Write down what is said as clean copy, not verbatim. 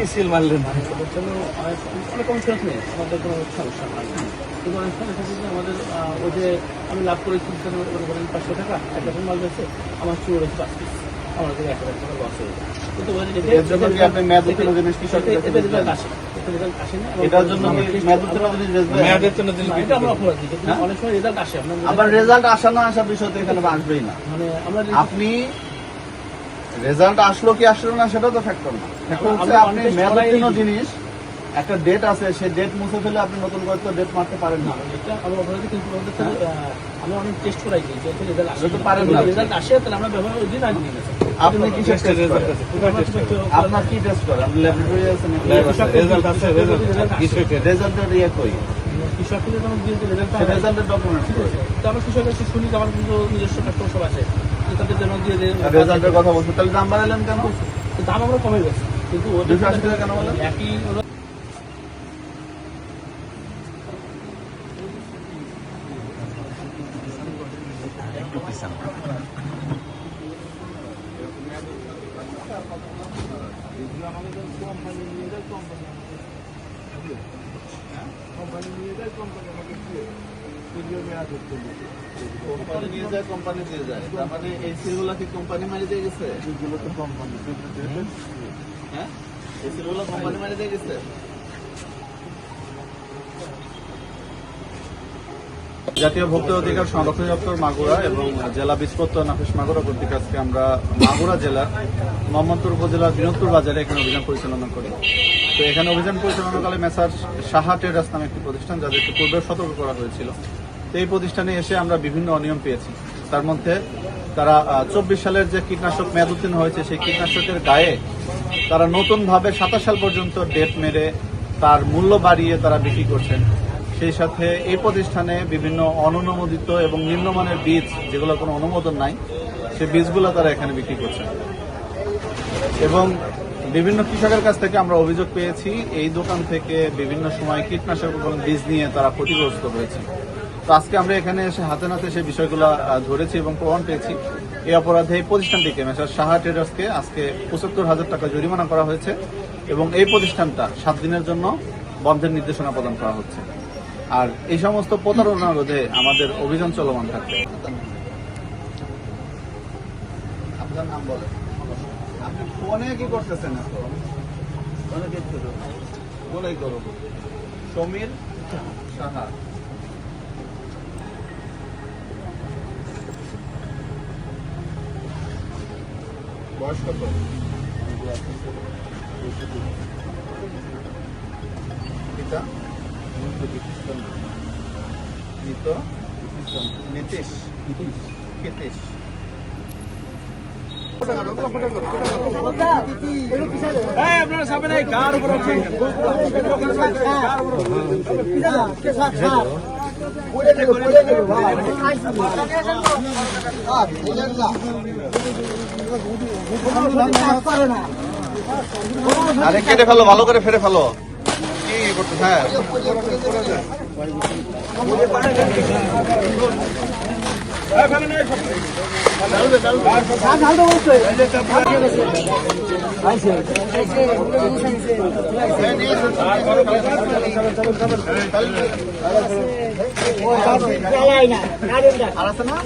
কি সিল মারলেন? অনেক কনফিডেন্স নেই, আমাদের কোনো সমস্যা নাই। কিন্তু অনেক সময় দেখা যায় আমাদের ওই যে আমি লাভ করেছি 500 টাকা, একটা মাল বেছে আমার চুর হচ্ছে 5 পিস, আমার 1000 টাকা লস হয়ে যায়। কিন্তু এটার জন্য মেয়াদের জন্য জিনিস এটা আমরা অপরাধী, কিন্তু অনেক সময় রেজাল্ট আসে। আবার রেজাল্ট আসা না আসার বিষয় তো এখানে আসবেই না। মানে আমরা আপনি রেজাল্ট আসলো কি আসলো না সেটা তো ফ্যাক্টর না। আপনি মেয়াদোত্তীর্ণ জিনিস একটা ডেট আছে, সেই ডেট মুছে ফেলে আপনি নতুন করে তো ডেট মারতে পারেন না। এটা আমরা অপরাধী, কিন্তু আমরা অনেক টেস্ট করাই দিই, যেহেতু রেজাল্ট আসে তো পারেন না। রেজাল্ট আসে তাহলে আমরা ব্যবহার ওই দিন আগে নিয়ে গেছি। আপনি কি টেস্ট করেন? আপনার কি টেস্ট করেন? আপনি ল্যাবরেটরি আছে নাকি? রেজাল্ট আছে, রেজাল্টের ইয়ে কই? কৃষকের যখন দিয়েছে রেজাল্ট, রেজাল্টের ডকুমেন্টস কই? তো আমরা কৃষকের কাছে শুনি যে আমার কিন্তু নিজস্ব কাস্টমার সব আছে, তাদের জন্য দিয়ে দেয়। রেজাল্টের কথা বলছো, তাহলে দাম বাড়ালেন কেন? দাম আমরা কমে গেছে, কিন্তু 280 টাকা কেন বলেন? একই কোম্পানি নিয়ে যায়, কোম্পানি দিয়ে যায়। তার মানে এই সিলগুলো কি কোম্পানি মারি দিয়ে গেছে? হ্যাঁ, এই সিলগুলো কোম্পানি মারি দিয়ে গেছে। জাতীয় ভোক্তা অধিকার সংরক্ষণ দপ্তর মাগুরা এবং জেলা বীজপত্র নাফিস মাগুরা কর্তৃক আজকে আমরা মাগুরা জেলার মোহাম্মদপুর উপজেলার বিনোদপুর বাজারে এখানে অভিযান পরিচালনা করি। তো এখানে অভিযান পরিচালনাকালে মেসার সাহা ট্রেডার্স নামে একটি প্রতিষ্ঠান, যাদেরকে পূর্বে সতর্ক করা হয়েছিল। তো এই প্রতিষ্ঠানে এসে আমরা বিভিন্ন অনিয়ম পেয়েছি। তার মধ্যে তারা 24 সালের যে কীটনাশক মেয়াদ উত্তীর্ণ হয়েছে, সেই কীটনাশকের গায়ে তারা নতুনভাবে 27 সাল পর্যন্ত ডেট মেরে তার মূল্য বাড়িয়ে তারা বিক্রি করছেন। সেই সাথে এই প্রতিষ্ঠানে বিভিন্ন অননুমোদিত এবং নিম্নমানের বীজ, যেগুলো কোনো অনুমোদন নাই, সেই বীজগুলো তারা এখানে বিক্রি করছেন। এবং বিভিন্ন কৃষকের কাছ থেকে আমরা অভিযোগ পেয়েছি এই দোকান থেকে বিভিন্ন সময় কীটনাশক এবং বীজ নিয়ে তারা ক্ষতিগ্রস্ত হয়েছে। তো আজকে আমরা এখানে এসে হাতে নাতে সেই বিষয়গুলো ধরেছি এবং প্রমাণ পেয়েছি। এই অপরাধে এই প্রতিষ্ঠানটিকে মেসার সাহা ট্রেডার্সকে আজকে 75,000 টাকা জরিমানা করা হয়েছে এবং এই প্রতিষ্ঠানটা 7 দিনের জন্য বন্ধের নির্দেশনা প্রদান করা হচ্ছে। আর এই সমস্ত প্রতারণা রোধে আমাদের অভিযান চলমান থাকবে। আপনার নাম বলেন। আপনি ফোনে কি করতেছেন? ফোনে করো। সমীর সাহা। বয়স কত? পিতা নীতিশ। আপনারা সামনে নাই কার উপর আরে কেটে ফেলো, ভালো করে ফেরে ফেলো। কি করতে? হ্যাঁ, চালাই না, আর আছে না?